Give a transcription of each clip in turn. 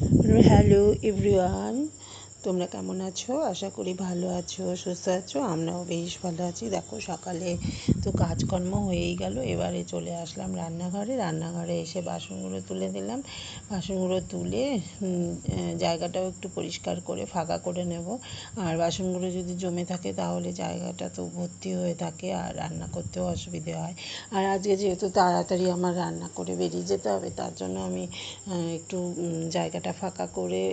Hello everyone, তোমরা কেমন আছো? আশা করি ভালো আছো, সুস্থ আছো। আমরাও বেশ ভালো আছি। দেখো, সকালে তো কাজকর্ম হয়েই গেল। এবারে চলে আসলাম রান্নাঘরে এসে বাসনগুলো তুলে দিলাম। বাসনগুলো তুলে জায়গাটাও একটু পরিষ্কার করে ফাঁকা করে নেব। আর বাসনগুলো যদি জমে থাকে তাহলে জায়গাটা তো ভর্তি হয়ে থাকে আর রান্না করতেও অসুবিধে হয়। আর আজকে যেহেতু তাড়াতাড়ি আমার রান্না করে বেরিয়ে যেতে হবে, তার জন্য আমি একটু জায়গাটা ফাঁকা করে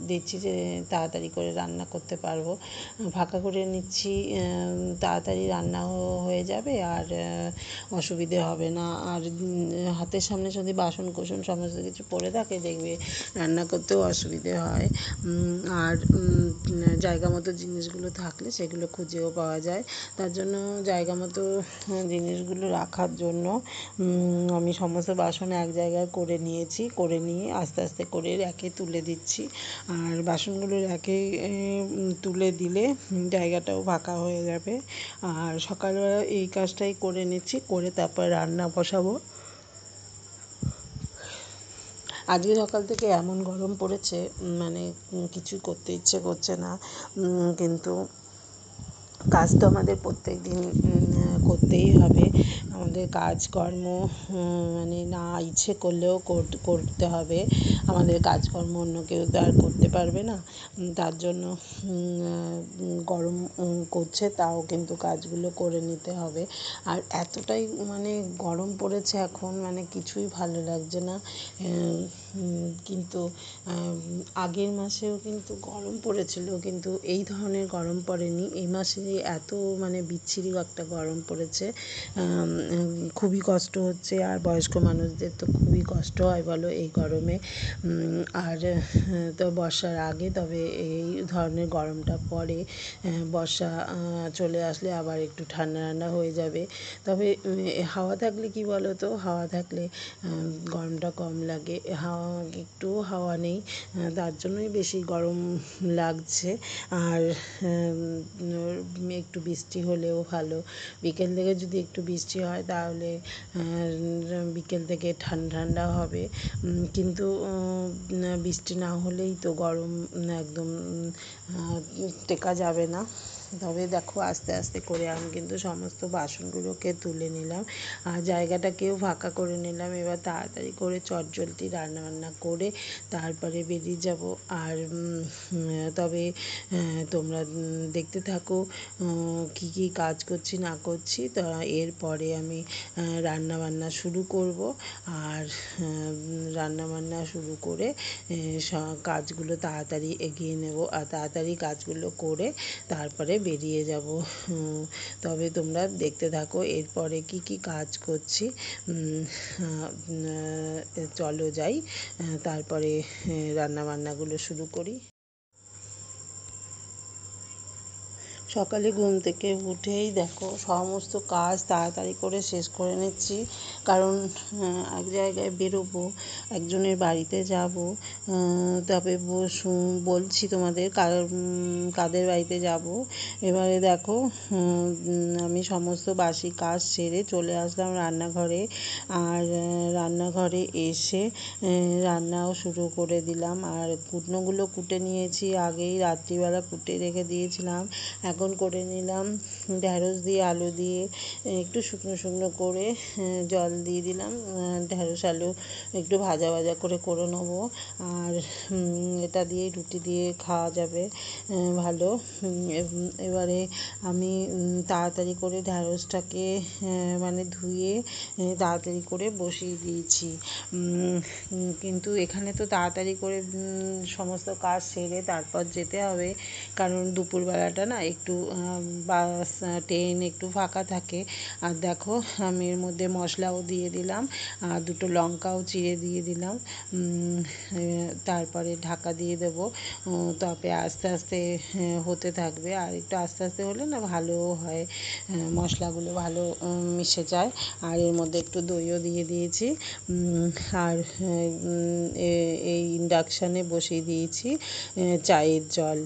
দিচ্ছি যে তাড়াতাড়ি করে রান্না করতে পারবো। ফাঁকা করে নিচ্ছি, তাড়াতাড়ি রান্নাও হয়ে যাবে আর অসুবিধে হবে না। আর হাতের সামনে যদি বাসন কোসন সমস্ত কিছু পড়ে থাকে, দেখবে রান্না করতেও অসুবিধে হয়। আর জায়গা মতো জিনিসগুলো থাকলে সেগুলো খুঁজেও পাওয়া যায়। তার জন্য জায়গা মতো জিনিসগুলো রাখার জন্য আমি সমস্ত বাসন এক জায়গায় করে নিয়েছি। করে নিয়ে আস্তে আস্তে করে র্যাকে তুলে দিচ্ছি। আর বাসনগুলো র্যাকে তুলে দিলে জায়গাটাও ফাঁকা হয়ে যাবে। আর সকালবেলা এই কাজটাই করে নিচ্ছি, করে তারপর রান্না বসাবো। আজকে সকাল থেকে এমন গরম পড়েছে, মানে কিছু করতে ইচ্ছে করছে না। কিন্তু কাজ তো আমাদের প্রত্যেক দিন করতেই হবে। আমাদের কাজকর্ম মানে না ইচ্ছে করলেও করতে হবে। আমাদের কাজকর্ম অন্য কেউ তো আর করতে পারবে না। তার জন্য গরম করছে, তাও কিন্তু কাজগুলো করে নিতে হবে। আর এতটাই মানে গরম পড়েছে এখন, মানে কিছুই ভালো লাগছে না। কিন্তু আগের মাসেও কিন্তু গরম পড়েছিল, কিন্তু এই ধরনের গরম পড়েনি। এই মাসে এত মানে বিচ্ছিরি একটা গরম পড়েছে, খুবই কষ্ট হচ্ছে। আর বয়স্ক মানুষদের তো খুবই কষ্ট হয় বলো এই গরমে। আর তো বর্ষার আগে তবে এই ধরনের গরমটা পড়ে। বর্ষা চলে আসলে আবার একটু ঠান্ডা ঠান্ডা হয়ে যাবে। তবে হাওয়া থাকলে কি বলো তো, হাওয়া থাকলে গরমটা কম লাগে। একটুও হাওয়া নেই, তার জন্যই বেশি গরম লাগছে। আর একটু বৃষ্টি হলেও ভালো। বিকেল থেকে যদি একটু বৃষ্টি হয় তাহলে বিকেল থেকে ঠান্ডা ঠান্ডা হবে। কিন্তু বৃষ্টি না হলেই তো গরম একদম টেকা যাবে না। তবে দেখো, আস্তে আস্তে করে আমি কিন্তু সমস্ত বাসনগুলোকে তুলে নিলাম আর জায়গাটাকেও ফাঁকা করে নিলাম। এবার তাড়াতাড়ি করে চটজলদি রান্নাবান্না করে তারপরে বেরিয়ে যাব। আর তবে তোমরা দেখতে থাকো কী কী কাজ করছি না করছি। তা এরপরে আমি রান্নাবান্না শুরু করব। আর রান্নাবান্না শুরু করে কাজগুলো তাড়াতাড়ি এগিয়ে নেব আর তাড়াতাড়ি কাজগুলো করে তারপরে বেরিয়ে যাব। তবে তোমরা দেখতে থাকো এরপরে কি কি কাজ করছি। চলো যাই, তারপরে রান্নাবান্নাগুলো শুরু করি। সকালে ঘুম থেকে উঠেই দেখো সমস্ত কাজ তাড়াতাড়ি করে শেষ করে নিচ্ছি। কারণ এক জায়গায় বেরোবো, একজনের বাড়িতে যাব। তবে বলছি তোমাদের কাদের বাড়িতে যাব। এবারে দেখো, আমি সমস্ত বাসি কাজ সেরে চলে আসলাম রান্নাঘরে। আর রান্নাঘরে এসে রান্নাও শুরু করে দিলাম। আর কুটনোগুলো কুটে নিয়েছি আগেই, রাত্রিবেলা কুটে রেখে দিয়েছিলাম। এখন করে নিলাম ঢ্যাঁড়স দিয়ে আলু দিয়ে একটু শুকনো শুকনো করে জল দিয়ে দিলাম। ঢ্যাঁড়স আলু একটু ভাজা ভাজা করে নেবো। আর এটা দিয়ে রুটি দিয়ে খাওয়া যাবে ভালো। এবারে আমি তাড়াতাড়ি করে ঢ্যাঁড়সটাকে মানে ধুয়ে তাড়াতাড়ি করে বসিয়ে দিয়েছি। কিন্তু এখানে তো তাড়াতাড়ি করে সমস্ত কাজ সেরে তারপর যেতে হবে, কারণ দুপুরবেলাটা না একটু বাস ট্রেন একটু ফাঁকা থাকে। আর দেখো, আমি এর মধ্যে মশলাও দিয়ে দিলাম আর দুটো লঙ্কাও চিড়ে দিয়ে দিলাম। তারপরে ঢাকা দিয়ে দেবো। তবে আস্তে আস্তে হতে থাকবে। আর একটু আস্তে আস্তে হলে না ভালোও হয়, মশলাগুলো ভালো মিশে যায়। আর এর মধ্যে একটু দইও দিয়ে দিয়েছি। আর এই ইন্ডাকশানে বসিয়ে দিয়েছি চায়ের জল।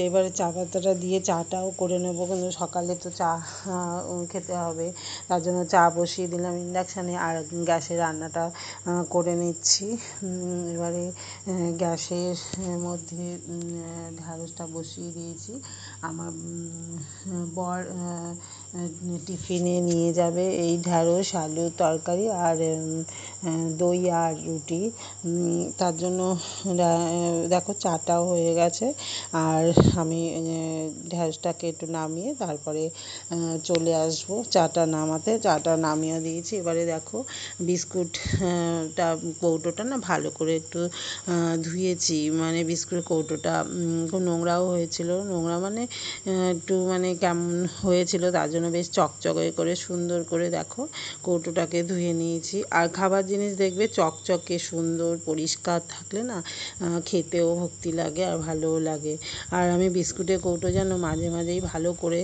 এবারে চা পাতাটা দিয়ে চা চাটাও করে নেব, কিন্তু সকালে তো চা খেতে হবে, তার জন্য চা বসিয়ে দিলাম ইন্ডাকশানে, আর গ্যাসে রান্নাটা করে নিচ্ছি। এবারে গ্যাসের মধ্যে ঢ্যাঁড়সটা বসিয়ে দিয়েছি। আমার বর টিফিনে নিয়ে যাবে এই ঢ্যাঁড়স আলুর তরকারি আর দই আর রুটি। তার জন্য দেখো চাটাও হয়ে গেছে, আর আমি ঢ্যাঁড়সটাকে একটু নামিয়ে তারপরে চলে আসবো চাটা নামাতে। চাটা নামিয়ে দিয়েছি। এবারে দেখো বিস্কুটটা কৌটোটা না ভালো করে একটু ধুয়েছি, মানে বিস্কুটের কৌটোটা খুব নোংরাও হয়েছিল, নোংরা মানে একটু মানে কেমন হয়েছিল, তার জন্য বেশ চকচকে করে সুন্দর করে দেখো কৌটোটাকে ধুয়ে নিয়েছি। আর খাবার জিনিস দেখবে চকচকে সুন্দর পরিষ্কার থাকলে না খেতেও ভক্তি লাগে আর ভালোও লাগে। আর আমি বিস্কুটের কৌটো যেন মাঝে মাঝেই ভালো করে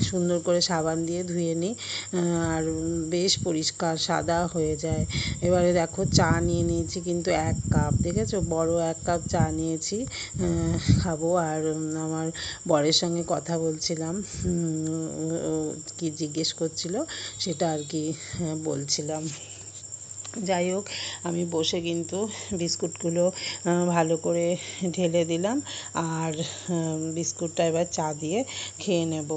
সুন্দর করে সাবান দিয়ে ধুয়ে নিই, আর বেশ পরিষ্কার সাদা হয়ে যায়। এবারে দেখো চা নিয়ে নিয়েছি কিন্তু 1 কাপ, দেখেছো বড় 1 কাপ চা নিয়েছি, খাবো। আর আমার বরের সঙ্গে কথা বলছিলাম, কি জিজ্ঞেস করছিল সেটা আর কি বলছিলাম। যাই হোক, আমি বসে কিন্তু বিস্কুটগুলো ভালো করে ঢেলে দিলাম, আর বিস্কুটটা এবার চা দিয়ে খেয়ে নেব।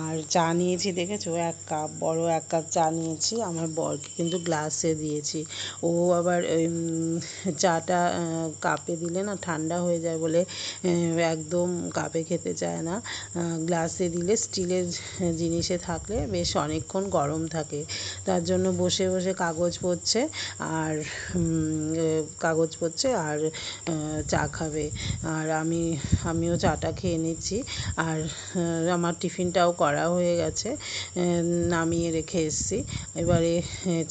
আর চা নিয়েছি দেখেছো 1 কাপ, বড় 1 কাপ চা নিয়েছি, আমার বরকে কিন্তু গ্লাসে দিয়েছি। ও আবার চাটা কাপে দিলে না ঠান্ডা হয়ে যায় বলে একদম কাপে খেতে চায় না। গ্লাসে দিলে স্টিলের জিনিসে থাকলে বেশ অনেকক্ষণ গরম থাকে, তার জন্য বসে বসে কাগজ পড়ছে আর চা খাবে। আর আমিও চাটা খেয়ে নিচ্ছি। আর আমার টিফিনটাও করা হয়ে গেছে, নামিয়ে রেখে এসেছি। এবারে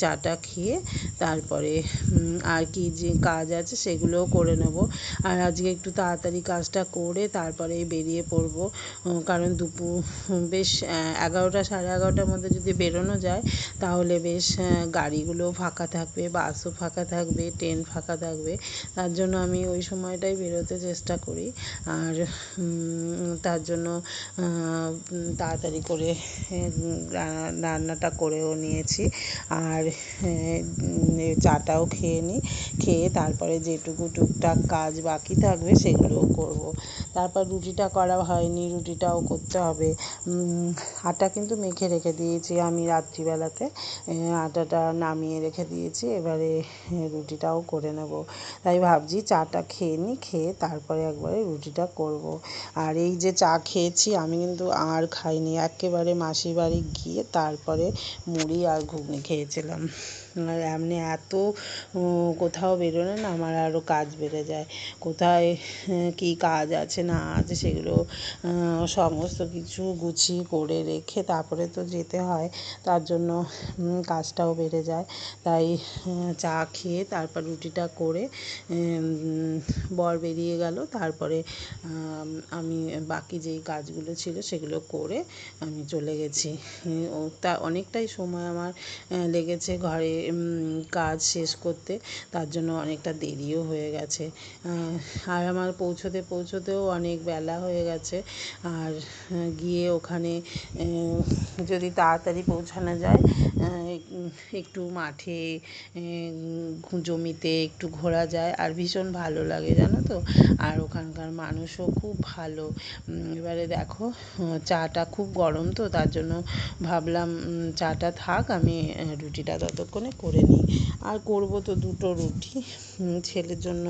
চাটা খেয়ে তারপরে আর কি যে কাজ আছে সেগুলোও করে নেব। আর আজকে একটু তাড়াতাড়ি কাজটা করে তারপরে বেরিয়ে পড়বো, কারণ দুপুর বেশ 11টা সাড়ে 11টার মধ্যে যদি বেরোনো যায় তাহলে বেশ গাড়িগুলোও ফাঁকা থাকবে, বাসও ফাঁকা থাকবে, ট্রেন ফাঁকা থাকবে, তার জন্য আমি ওই সময়টাই বেরোতে চেষ্টা করি। আর তার জন্য তাড়াতাড়ি করে রান্নাটা করেও নিয়েছি। আর চাটাও খেয়ে নিই, খেয়ে তারপরে যেটুকু টুকটাক কাজ বাকি থাকবে সেগুলোও করব। তারপর রুটিটা করা হয়নি, রুটিটাও করতে হবে। আটা কিন্তু মেখে রেখে দিয়েছি আমি রাত্রিবেলাতে, আটাটা নামিয়ে রেখে দিয়েছি, এবারে রুটিটাও করে নেব। তাই ভাবছি চাটা খেয়ে নিই, খেয়ে তারপরে একবারে রুটিটা করব। আর এই যে চা খেয়েছি আমি কিন্তু আর খাইনি, একেবারে মাসির বাড়ি গিয়ে তারপরে মুড়ি আর ঘুগনি খেয়েছিলাম। আর এমনি এত কোথাও বেরোলে না আমার আরও কাজ বেড়ে যায়, কোথায় কী কাজ আছে না আছে সেগুলো সমস্ত কিছু গুছিয়ে করে রেখে তারপরে তো যেতে হয়, তার জন্য কাজটাও বেড়ে যায়। তাই চা খেয়ে তারপর রুটিটা করে বর বেরিয়ে গেল, তারপরে আমি বাকি যেই কাজগুলো ছিল সেগুলো করে আমি চলে গেছি। তা অনেকটাই সময় আমার লেগেছে ঘরে কাজ শেষ করতে, তার জন্য অনেকটা দেরিও হয়ে গেছে। আর আমার পৌঁছতেও অনেক বেলা হয়ে গেছে। আর গিয়ে ওখানে যদি তাড়াতাড়ি পৌঁছানো যায়, একটু মাঠে জমিতে একটু ঘোরা যায় আর ভীষণ ভালো লাগে জানো তো। আর ওখানকার মানুষও খুব ভালো। এবারে দেখো চাটা খুব গরম তো, তার জন্য ভাবলাম চাটা থাক, আমি রুটিটা ততক্ষণে করে নিই। আর করবো তো 2টো রুটি, ছেলের জন্য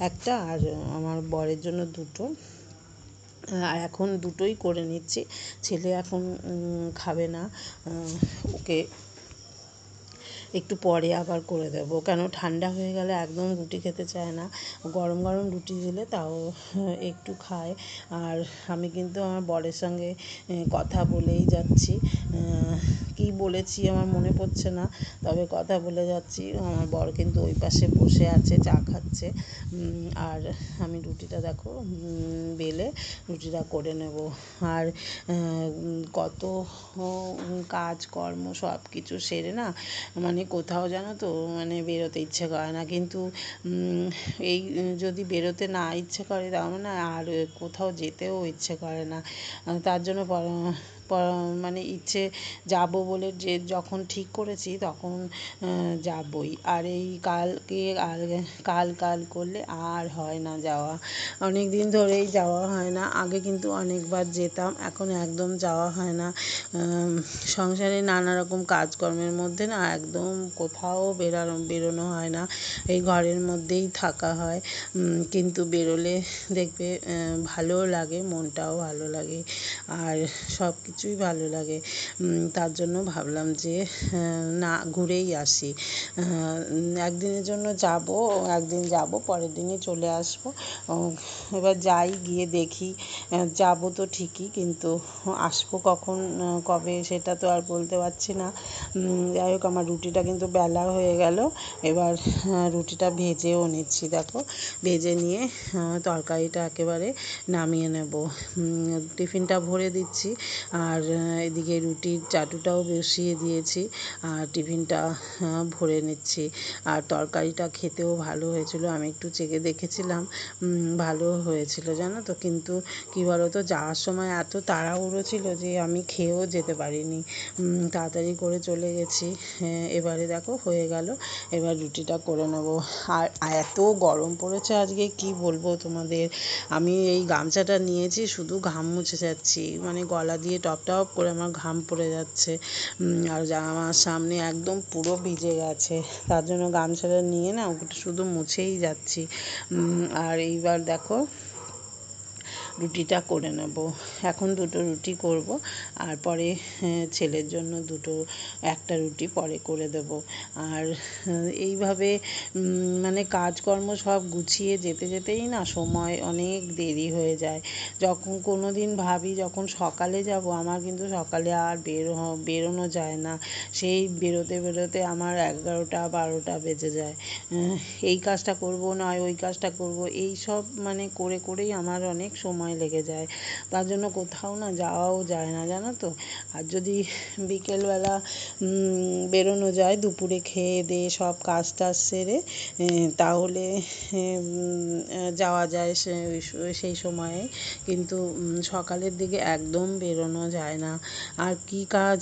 একটা আর আমার বরের জন্য 2টো। আর এখন 2টোই করে নিচ্ছি, ছেলে এখন খাবে না, ওকে একটু পরে আবার করে দেবো, কেন ঠান্ডা হয়ে গেলে একদম রুটি খেতে চায় না, গরম গরম রুটি দিলে তাও একটু খায়। আর আমি কিন্তু আমার বরের সঙ্গে কথা বলেই যাচ্ছি, কী বলেছি আমার মনে পড়ছে না, তবে কথা বলে যাচ্ছি। আমার বর কিন্তু ওই পাশে বসে আছে চা খাচ্ছে। আর আমি রুটিটা দেখো বেলে রুটিটা করে নেব। আর কত কাজকর্ম সব কিছু সেরে না মানে কোথাও জানো তো বেরোতে ইচ্ছে করে না, কিন্তু এই যদি বেরোতে না ইচ্ছে করে তার আর কোথাও যেতেও ইচ্ছে করে না। তার জন্য ইচ্ছে যাব বলে যে যখন ঠিক করেছি তখন যাবই। আর এই কালকে আর কাল করলে আর হয় না যাওয়া, অনেক দিন ধরেই যাওয়া হয় না। আগে কিন্তু অনেকবার যেতাম, এখন একদম যাওয়া হয় না। সংসারে নানা রকম কাজকর্মের মধ্যে না একদম কোথাও বেরোনো হয় না, এই ঘরের মধ্যেই থাকা হয়। কিন্তু বেরোলে দেখবে ভালোও লাগে, মনটাও ভালো লাগে, আর সব কিছুই ভালো লাগে। তার জন্য ভাবলাম যে না, ঘুরেই আসি। একদিনের জন্য একদিন যাব, পরের দিনই চলে আসবো। এবার যাই, গিয়ে দেখি। যাব তো ঠিকই, কিন্তু আসবো কখন কবে সেটা তো আর বলতে পারছি না। যাই হোক, আমার রুটিটা কিন্তু বেলা হয়ে গেল। এবার রুটিটা ভেজেও নিচ্ছি, দেখো ভেজে নিয়ে তরকারিটা একেবারে নামিয়ে নেব। টিফিনটা ভরে দিচ্ছি, আর এদিকে রুটির চাটুটাও বসিয়ে দিয়েছি, আর টিফিনটা ভরে নিচ্ছি। আর তরকারিটা খেতেও ভালো হয়েছিল, আমি একটু চেখে দেখেছিলাম, ভালো হয়েছিল জানো তো। কিন্তু কী বলো তো, যাওয়ার সময় এত তাড়াহুড়ো ছিল যে আমি খেয়েও যেতে পারিনি, তাড়াতাড়ি করে চলে গেছি। এবারে দেখো হয়ে গেল, এবার রুটিটা করে নেব। আর এত গরম পড়েছে আজকে, কি বলবো তোমাদের। আমি এই গামছাটা নিয়েছি, শুধু ঘাম মুছে যাচ্ছি, গলা দিয়ে টপ টপ করে আমার ঘাম পড়ে যাচ্ছে। আর আমার সামনে একদম পুরো ভিজে গেছে, তার জন্য গামছাটা নিয়ে না ওটা শুধু মুছেই যাচ্ছি। আর এইবার দেখো রুটিটা করে নেব। এখন দুটো রুটি করব, আর পরে ছেলের জন্য একটা রুটি পরে করে দেব। আর এইভাবে কাজকর্ম সব গুছিয়ে যেতে যেতেই না সময় অনেক দেরি হয়ে যায়। যখন কোনো দিন ভাবি যখন সকালে যাব, আমার কিন্তু সকালে আর বেরোনো যায় না। সেই বেরোতে বেরোতে আমার 11টা 12টা বেজে যায়। এই কাজটা করব, নয় ওই কাজটা করব, এই সব করে করেই আমার অনেক সময় লেগে যায়। তার জন্য কোথাও না যাওয়াও যায় না জানো তো। আর যদি বিকেলবেলা বেরোনো যায়, দুপুরে খেয়ে দিয়ে সব কাজ টাজ সেরে, তাহলে যাওয়া যায় সেই সময়ে। কিন্তু সকালের দিকে একদম বেরোনো যায় না। আর কি কাজ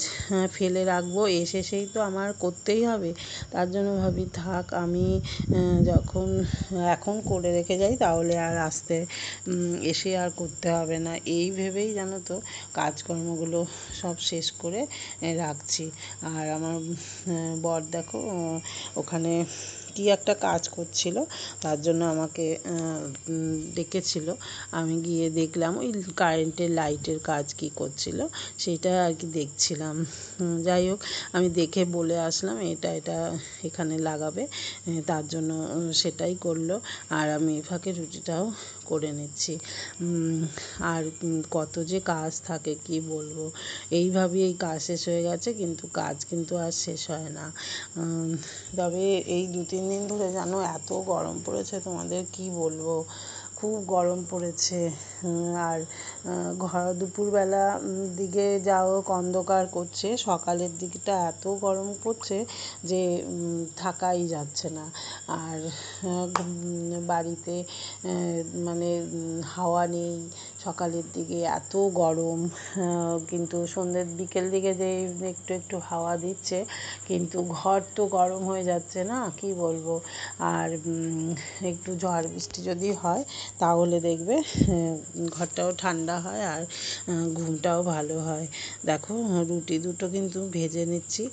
ফেলে রাখবো, সেই তো আমার করতেই হবে। তার জন্য ভাবি থাক, আমি যখন এখন করে রেখে যাই তাহলে আর এসে আর করতে হবে না, এই ভেবেই জানো তো কাজকর্মগুলো সব শেষ করে রাখছি। আর আমার বর দেখো ওখানে কি একটা কাজ করছিল, তার জন্য আমাকে ডেকেছিল। আমি গিয়ে দেখলাম ওই কারেন্টের লাইটের কাজ কি করছিল, সেটা আর কি দেখছিলাম। যাই হোক, আমি দেখে বলে আসলাম এটা এখানে লাগাবে, তার জন্য সেটাই করলো। আর আমি ফাঁকে রুটিটাও করে নিচ্ছি। আর কত যে কাজ থাকে কি বলবো, এইভাবেই এই কাজ শেষ হয়ে গেছে, কিন্তু কাজ কিন্তু আর শেষ হয় না। তবে এই 2-3 দিন ধরে জানো এত গরম পড়েছে, তোমাদের কি বলবো, খুব গরম পড়েছে। আর দুপুরবেলা দিকে যাও অন্ধকার করছে, সকালের দিকটা এত গরম পড়ছে যে থাকাই যাচ্ছে না। আর বাড়িতে হাওয়া নেই, সকালের দিকে এত গরম, কিন্তু বিকেল দিকে যে একটু একটু হাওয়া দিচ্ছে, কিন্তু ঘর তো গরম হয়ে যাচ্ছে না, কি বলবো। আর একটু ঝড় বৃষ্টি যদি হয় তাহলে দেখবে ঘরটাও ঠান্ডা হয়, আর ঘুমটাও ভালো হয়। দেখো রুটি দুটো কিন্তু ভেজে নিচ্ছি।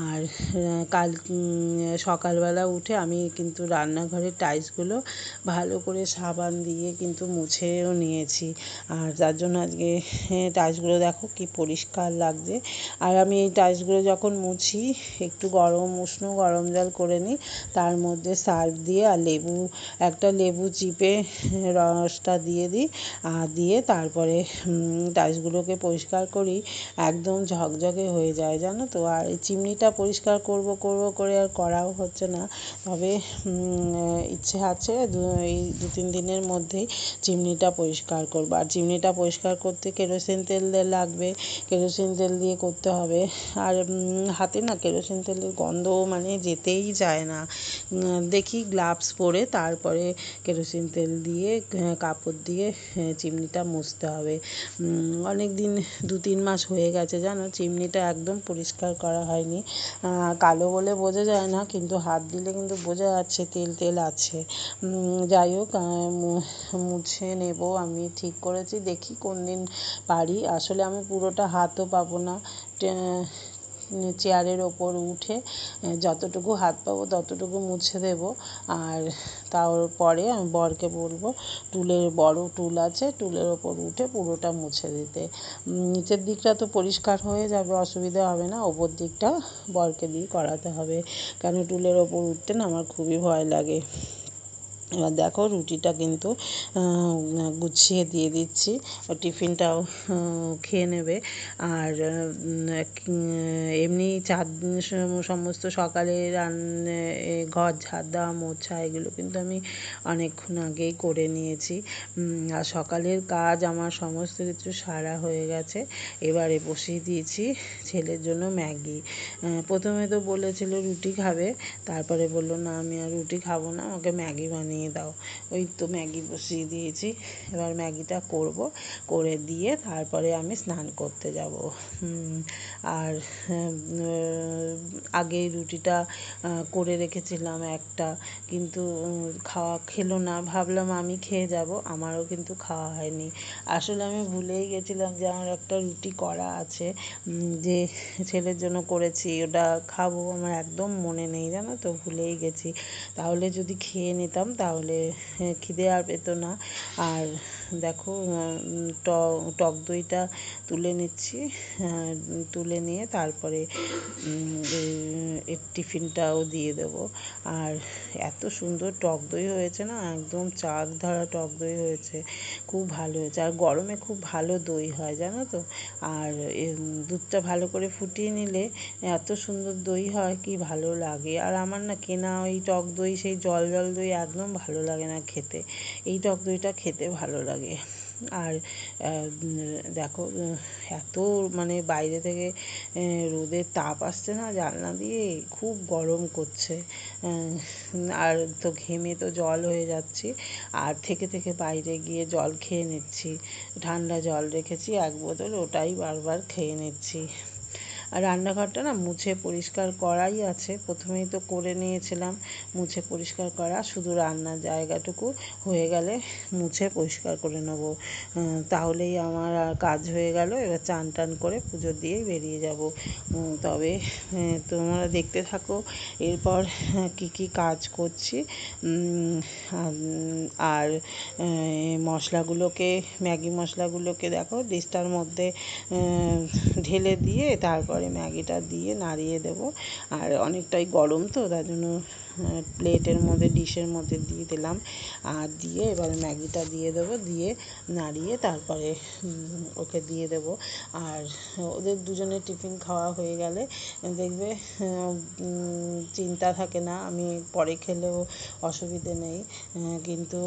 আর কাল সকালবেলা উঠে আমি কিন্তু রান্নাঘরের টাইলসগুলো ভালো করে সাবান দিয়ে কিন্তু মুছেও নিয়েছি। আর যার জন্য আজকে টাইলসগুলো দেখো কি পরিষ্কার লাগছে। আর আমি এই টাইলসগুলো যখন মুছি, একটু উষ্ণ গরম জল করে নিই, তার মধ্যে সার্ফ দিয়ে আর একটা লেবু চিপে রসটা দিয়ে দিই, আর দিয়ে তারপরে টাইলসগুলোকে পরিষ্কার করি, একদম ঝকঝকে হয়ে যায় জানো তো। আর এই চিমনিটা পরিষ্কার করব করে আর করাও হচ্ছে না। তবে ইচ্ছে আছে এই 2-3 দিনের মধ্যেই চিমনিটা পরিষ্কার করব। আর চিমনিটা পরিষ্কার করতে কেরোসিন তেল লাগবে, কেরোসিন তেল দিয়ে করতে হবে। আর হাতে না কেরোসিন তেলের গন্ধ মানে যেতেই চায় না। দেখি গ্লাভস পরে তারপরে কেরোসিন তেল দিয়ে কাপড় দিয়ে চিমনিটা মুছতে হবে। অনেক দিন 2-3 মাস হয়ে গেছে জানো, চিমনিটা একদম পরিষ্কার করা হয়নি। কালো বলে বোঝা যায় না, কিন্তু হাত দিলে কিন্তু বোঝা যাচ্ছে তেল তেল আছে। যাই হোক, মুছে নেব আমি ঠিক করেছি, দেখি কোন দিন পারি। আসলে আমি পুরোটা হাতও পাবো না, চেয়ারের ওপর উঠে যতটুকু হাত পাবো ততটুকু মুছে দেব। আর তারপরে আমি বরকে বলবো, বড় টুল আছে, টুলের ওপর উঠে পুরোটা মুছে দিতে। নিচের দিকটা তো পরিষ্কার হয়ে যাবে, অসুবিধা হবে না, ওপর দিকটা বরকে দিয়ে করাতে হবে, কারণ টুলের ওপর উঠতে না আমার খুবই ভয় লাগে। এবার দেখো রুটিটা কিন্তু গুছিয়ে দিয়ে দিচ্ছি, টিফিনটাও খেয়ে নেবে। আর এমনি সমস্ত সকালে ঘর ঝাড় দেওয়া মোছা এগুলো কিন্তু আমি অনেকক্ষণ আগেই করে নিয়েছি। আর সকালের কাজ আমার সমস্ত কিছু সারা হয়ে গেছে। এবারে বসিয়ে দিয়েছি ছেলের জন্য ম্যাগি। প্রথমে তো বলেছিল রুটি খাবে, তারপরে বললো না আমি আর রুটি খাবো না, আমাকে ম্যাগি বানিয়ে দাও। ওই তো ম্যাগি বসিয়ে দিয়েছি, এবার ম্যাগিটা করে দিয়ে তারপরে আমি স্নান করতে যাব। আর আগে রুটিটা করে রেখেছিলাম একটা, কিন্তু খেলো না, ভাবলাম আমি খেয়ে যাব, আমারও কিন্তু খাওয়া হয়নি। আসলে আমি ভুলেই গেছিলাম যে আমার একটা রুটি করা আছে, যে ছেলের জন্য করেছি, ওটা খাবো, আমার একদম মনে নেই জানো তো, ভুলেই গেছি। তাহলে যদি খেয়ে নিতাম তাহলে খিদে আর পেতো না। আর দেখো টক দইটা তুলে নিচ্ছি, তুলে নিয়ে তারপরে টিফিনটাও দিয়ে দেবো। আর এত সুন্দর টক দই হয়েছে না, একদম চাক ধরা টক দই হয়েছে, খুব ভালো হয়েছে। আর গরমে খুব ভালো দই হয় জানো তো। আর দুধটা ভালো করে ফুটিয়ে নিলে এত সুন্দর দই হয়, কি ভালো লাগে। আর আমার না কেনা ওই টক দই, সেই জল জল দই একদম ভালো লাগে না খেতে, এই টক দইটা খেতে ভালো লাগে। আর দেখো এত মানে বাইরে থেকে রোদের তাপ আসছে না জানলা দিয়ে, খুব গরম করছে। আর তো ঘেমে তো জল হয়ে যাচ্ছি, আর থেকে থেকে বাইরে গিয়ে জল খেয়ে নিচ্ছি, ঠান্ডা জল রেখেছি 1 বোতল, ওটাই বারবার খেয়ে নিচ্ছি। আর রান্নাঘরটা না মুছে পরিষ্কার করাই আছে, প্রথমেই তো করে নিয়েছিলাম মুছে পরিষ্কার করা, শুধু রান্নার জায়গাটুকু হয়ে গেলে মুছে পরিষ্কার করে নেব, তাহলেই আমার আর কাজ হয়ে গেল। এবার চান টান করে পুজো দিয়েই বেরিয়ে যাব। তবে তোমরা দেখতে থাকো এরপর কি কি কাজ করছি। আর ম্যাগি মশলাগুলোকে দেখো ডিশটার মধ্যে ঢেলে দিয়ে তারপরে ম্যাগিটা দিয়ে নাড়িয়ে দেবো। আর অনেকটাই গরম তো, তার জন্য প্লেটের মধ্যে ডিশের মধ্যে দিয়ে দিলাম। আর দিয়ে এবার ম্যাগিটা দিয়ে দেবো, দিয়ে নাড়িয়ে তারপরে ওকে দিয়ে দেবো। আর ওদের দুজনের টিফিন খাওয়া হয়ে গেলে দেখবে চিন্তা থাকে না, আমি পরে খেলেও অসুবিধে নেই। কিন্তু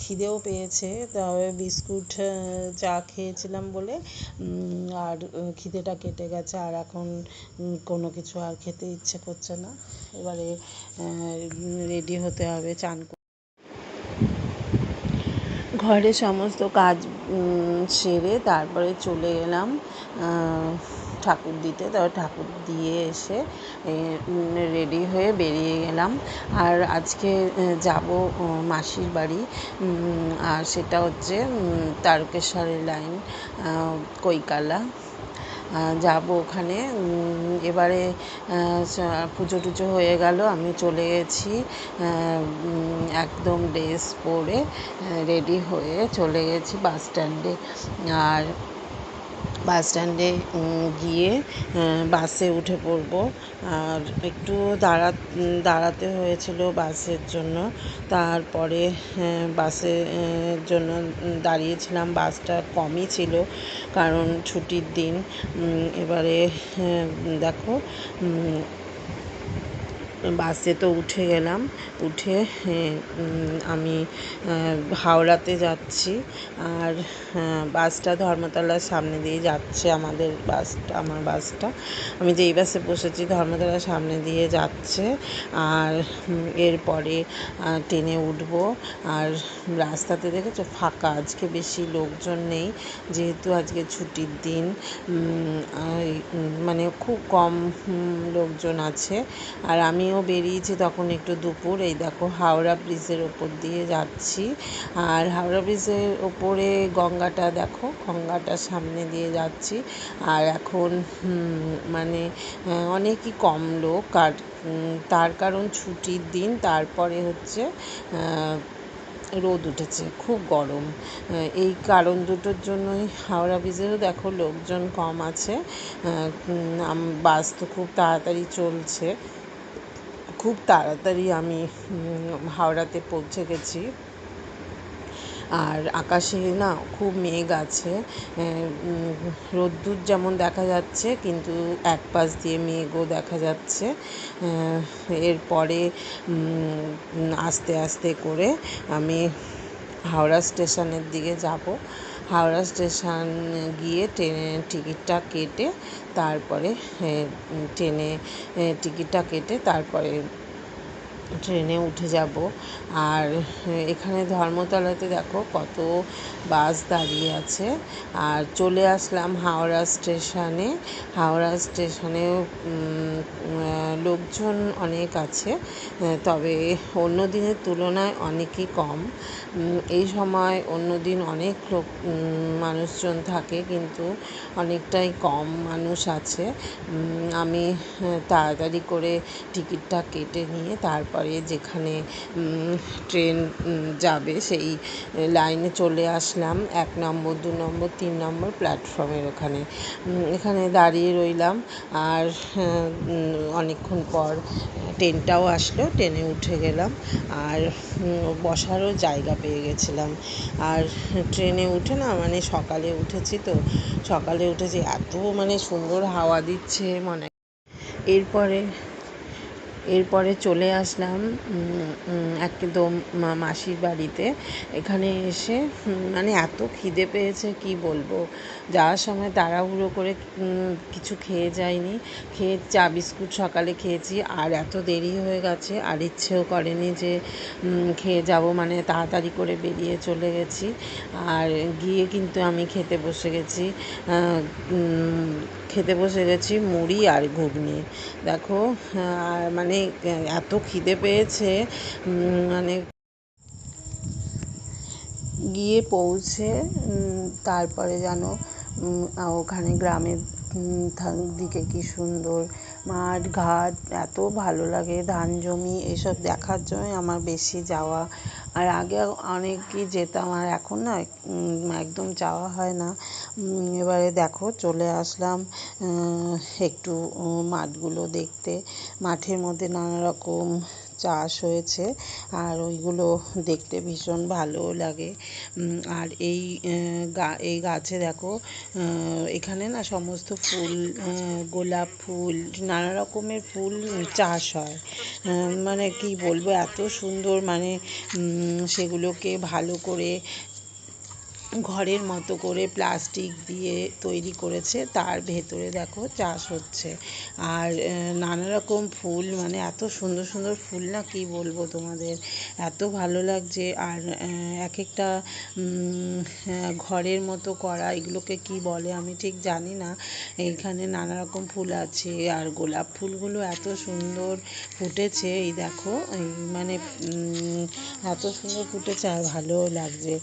খিদেও পেয়েছে, তবে বিস্কুট চা খেয়েছিলাম বলে আর খিদেটা কেটে গেছে, আর এখন কোনো কিছু আর খেতে ইচ্ছে করছে না। এবারে রেডি হতে হবে, ঘরে সমস্ত কাজ সেরে তারপরে চলে গেলাম ঠাকুর দিতে। তারপর ঠাকুর দিয়ে এসে রেডি হয়ে বেরিয়ে গেলাম। আর আজকে যাব মাসির বাড়ি, আর সেটা হচ্ছে তারকেশ্বরের লাইন, কৈকালা যাব ওখানে। এবারে পুজো টুজো হয়ে গেল, আমি চলে গেছি একদম ড্রেস পরে রেডি হয়ে চলে গেছি বাস স্ট্যান্ডে। আর বাস স্ট্যান্ডে গিয়ে বাসে উঠে পড়বো। আর একটু দাঁড়াতে হয়েছিল বাসের জন্য, তারপরে বাসের জন্য দাঁড়িয়েছিলাম, বাসটা কমই ছিল কারণ ছুটির দিন। এবারে দেখো বাসে তো উঠে গেলাম, উঠে আমি হাওড়াতে যাচ্ছি। আর বাসটা ধর্মতলার সামনে দিয়ে যাচ্ছে, আমার বাসটা, আমি যেই বাসে বসেছি ধর্মতলার সামনে দিয়ে যাচ্ছে। আর এরপরে ট্রেনে উঠবো। আর রাস্তাতে দেখেছো ফাঁকা, আজকে বেশি লোকজন নেই, যেহেতু আজকে ছুটির দিন, মানে খুব কম লোকজন আছে। আর আমিও বেরিয়েছি তখন একটু দুপুর। এই দেখো হাওড়া ব্রিজের ওপর দিয়ে যাচ্ছি। আর হাওড়া ব্রিজের ওপরে গঙ্গাটা দেখো, গঙ্গাটার সামনে দিয়ে যাচ্ছি। আর এখন মানে অনেকই কম লোক। আর তার কারণ ছুটির দিন, তারপরে হচ্ছে রোদ উঠেছে, খুব গরম। এই কারণ দুটোর জন্যই হাওড়া ব্রিজেও দেখো লোকজন কম আছে। বাস তো খুব তাড়াতাড়ি চলছে, খুব তাড়াতাড়ি আমি হাওড়াতে পৌঁছে গেছি। আর আকাশে না খুব মেঘ আছে, রোদ্দুর যেমন দেখা যাচ্ছে, কিন্তু এক পাশ দিয়ে মেঘও দেখা যাচ্ছে। এরপরে আস্তে আস্তে করে আমি হাওড়া স্টেশনের দিকে যাব। হাওড়া স্টেশন গিয়ে ট্রেনের টিকিটটা কেটে তারপরে ট্রেনে উঠে যাব। আর এখানে ধর্মতলাতে দেখো কত বাস দাঁড়িয়ে আছে। আর চলে আসলাম হাওড়া স্টেশনে। হাওড়া স্টেশনেও লোকজন অনেক আছে, তবে অন্য দিনের তুলনায় অনেকই কম। এই সময় অন্য দিন অনেক মানুষজন থাকে, কিন্তু অনেকটাই কম মানুষ আছে। আমি তাড়াতাড়ি করে টিকিটটা কেটে নিয়ে তারপরে যেখানে ট্রেন যাবে সেই লাইনে চলে আসলাম। 1 নম্বর, 2 নম্বর, 3 নম্বর প্ল্যাটফর্মের এখানে দাঁড়িয়ে রইলাম। আর অনেকক্ষণ পর ট্রেনটাও আসলো, ট্রেনে উঠে গেলাম। আর বসারও জায়গা পেয়ে গেছিলাম। আর ট্রেনে উঠে না, মানে সকালে উঠেছি তো, এত মানে সুন্দর হাওয়া দিচ্ছে এরপরে চলে আসলাম একদম মাসির বাড়িতে। এখানে এসে মানে এত খিদে পেয়েছে কি বলবো। যাওয়ার সময় তাড়াহুড়ো করে কিছু খেয়ে যাইনি, চা বিস্কুট সকালে খেয়েছি। আর এত দেরি হয়ে গেছে, আর ইচ্ছেও করেনি যে খেয়ে যাব, মানে তাড়াতাড়ি করে বেরিয়ে চলে গেছি। আর গিয়ে কিন্তু আমি খেতে বসে গেছি মুড়ি আর ঘুগনি। দেখো মানে এত খিদে পেয়েছে, মানে গিয়ে পৌঁছে তারপরে যেন ওখানে গ্রামের দিকে কি সুন্দর মাঠ ঘাট, এত ভালো লাগে, ধান জমি, এসব দেখার জন্যই আমার বেশি যাওয়া। আর আগে অনেকই যেতাম, আর এখন না একদম যাওয়া হয় না। এবারে দেখো চলে আসলাম একটু মাঠগুলো দেখতে। মাঠের মধ্যে নানা রকম চাষ হয়েছে, আর ওইগুলো দেখতে ভীষণ ভালোও লাগে। আর এই গাছে দেখো, এখানে না সমস্ত ফুল, গোলাপ ফুল, নানা রকমের ফুল চাষ হয়। মানে কি বলবো, এত সুন্দর, মানে সেগুলোকে ভালো করে ঘরের মতো করে প্লাস্টিক দিয়ে তৈরি করেছে, তার ভেতরে দেখো চাষ হচ্ছে। আর নানা রকম ফুল, মানে এত সুন্দর সুন্দর ফুল না, কি বলবো তোমাদের, এত ভালো লাগছে। আর এক একটা ঘরের মতো করা, এগুলোকে কি বলে আমি ঠিক জানি না। এইখানে নানা রকম ফুল আছে, আর গোলাপ ফুলগুলো এত সুন্দর ফুটেছে, এই দেখো, মানে এত সুন্দর ফুটেছে, আর ভালোও লাগছে।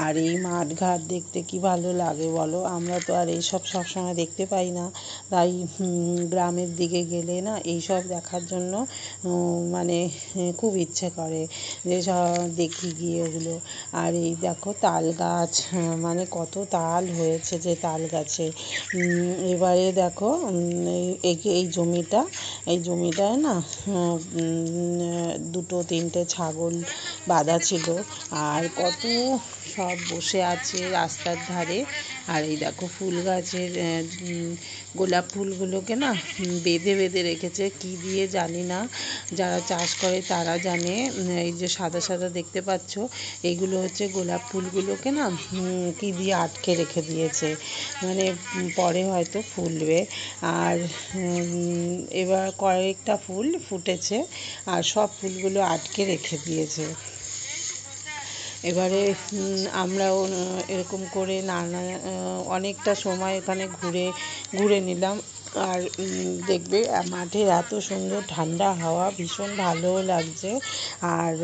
আর এই মাঠ ঘাট দেখতে কি ভালো লাগে বলো, আমরা তো আর এইসব সবসময় দেখতে পাই না। তাই গ্রামের দিকে গেলে না এইসব দেখার জন্য মানে খুব ইচ্ছে করে যে সব দেখি গিয়ে ওগুলো। আর এই দেখো তাল গাছ, মানে কত তাল হয়েছে যে তাল গাছে। এবারে দেখো এই জমিটায় না 2-3টে ছাগল বাঁধা ছিল, আর কত সব বসে আছে। আছে রাস্তার ধারে। আর এই দেখো ফুল গাছের গোলাপ ফুলগুলোকে না বেঁধে বেঁধে রেখেছে, কি দিয়ে জানি না, যারা চাষ করে তারা জানে। এই যে সাদা সাদা দেখতে পাচ্ছ, এইগুলো হচ্ছে গোলাপ ফুলগুলোকে না কি দিয়ে আটকে রেখে দিয়েছে, মানে পরে হয়তো ফুলবে। আর এবার কয়েকটা ফুল ফুটেছে আর সব ফুলগুলো আটকে রেখে দিয়েছে। এবারে আমরাও এরকম করে নানা অনেকটা সময় এখানে ঘুরে ঘুরে নিলাম। আর দেখবে মাঠের এত সুন্দর ঠান্ডা হাওয়া, ভীষণ ভালোও লাগছে। আর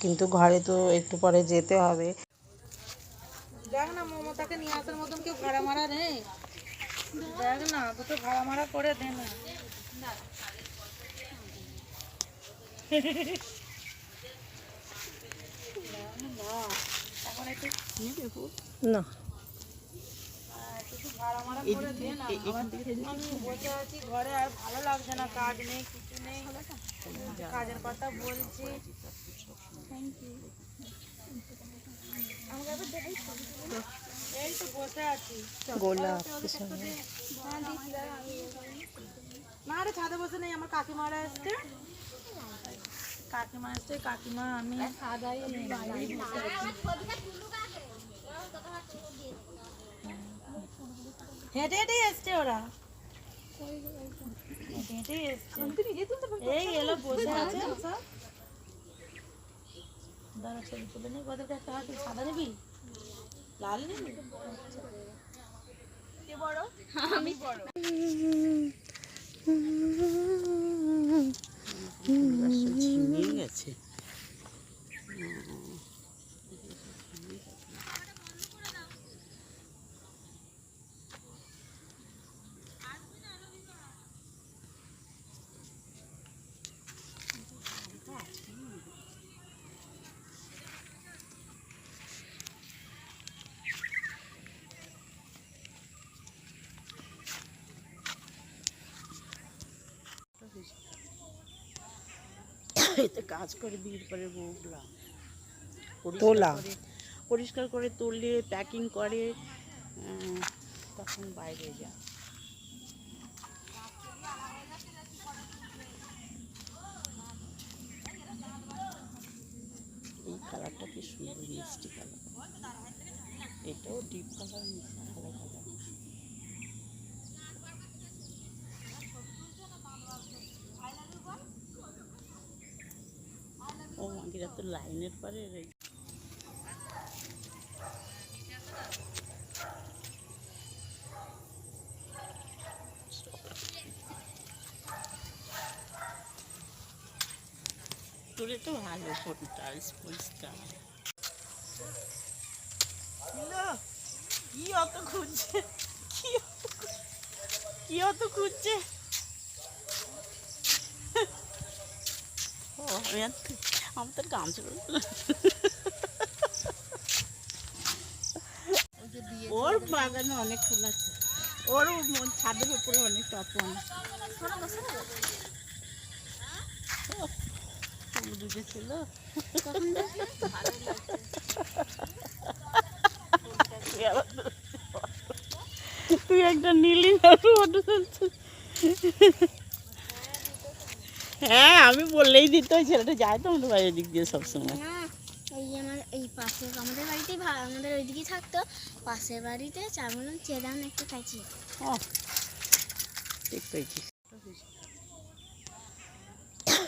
কিন্তু ঘরে তো একটু পরে যেতে হবে। দেখ না মমতাকে নিয়ে আসার মতন কেউ ভাড়া মারা নেই, দেখ না দুটো ভাড়া মারা করে দে না। এখন একটু না কিছু ভাড়া মারা করে দে না, আমি বসে আছি ঘরে আর ভালো লাগছে না, কাজ নেই কিছু নেই, কাজের কথা বলছি। এই তো বসে আছি। গোলাপ না রে ছাদে বসে নেই, আমার কাকিমারা এসছে, কাকিমা এসছে, কাকিমা আমি হেঁটে হেঁটে এসছে ওরা, হেঁটে হেঁটে এসছে। এই এলো বসে আছে সব। দাঁড়া ছবি তুলে নেই, ওদেরকে একটা হাতে সাদা নিবি, লাল নিবি? কে বড়? আমি বড়। ঝিমিয়ে গেছে। এতে কাজ করে বিয়ের পরে বউগুলা তোলা পরিষ্কার করে তুলে প্যাকিং করে, তখন বাইরে যায়। এই কালারটা কি সুন্দর মিষ্টি কালার, এটাও ডিপ কালার মিষ্টি কালার কালার। ও মাগিরা তো লাইনের পরে তোরে তো ভালো ফটোটা পরিষ্কার। কি অত খুঁজছে, কি অত খুঁজছে? ও আমার তোর গামছা ওর বাগানে অনেক ফুল আছে, ওর ছাদের উপরে অনেক তপন ছিল। তুই একটা নীলি হ্যাঁ আমি বললেই দিত, ওই ছেলেটা যায় তো আমাদের বাড়ির দিক দিয়ে সবসময়। এই আমার এই পাশে আমাদের বাড়িতেই আমাদের ওইদিকেই থাকতো, পাশের বাড়িতে চারমন চেদান একটা খাইছি। ও ঠিক পেয়েছিস।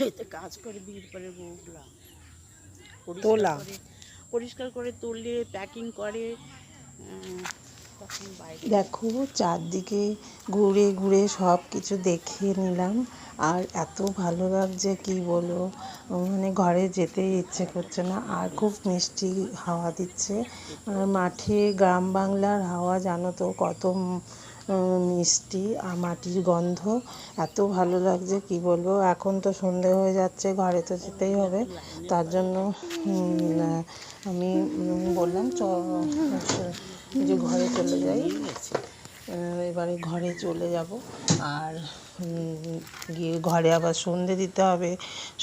এতে কাজ করে বিয়ের পরে বউগুলা তোলা পরিষ্কার করে তুলে প্যাকিং করে, তখন বাইরে। দেখো চারদিকে ঘুরে ঘুরে সব কিছু দেখে নিলাম, আর এত ভালো লাগছে কি বলবো, মানে ঘরে যেতে ইচ্ছে করছে না। আর খুব মিষ্টি হাওয়া দিচ্ছে, আর মাঠে গ্রাম বাংলার হাওয়া জানো তো কত মিষ্টি, আর মাটির গন্ধ এত ভালো লাগছে কি বলবো। এখন তো সন্ধে হয়ে যাচ্ছে, ঘরে তো যেতেই হবে, তার জন্য আমি বললাম যে ঘরে চলে যাই। এবারে ঘরে চলে যাব, আর গিয়ে ঘরে আবার সন্ধে দিতে হবে,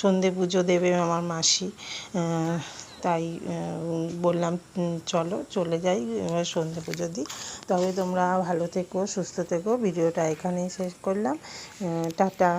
সন্ধে পুজো দেবে আমার মাসি, তাই বললাম চলো চলে যাই, এবার সন্ধে পুজো দিই। তবে তোমরা ভালো থেকো, সুস্থ থেকো। ভিডিওটা এখানেই শেষ করলাম। টাটা।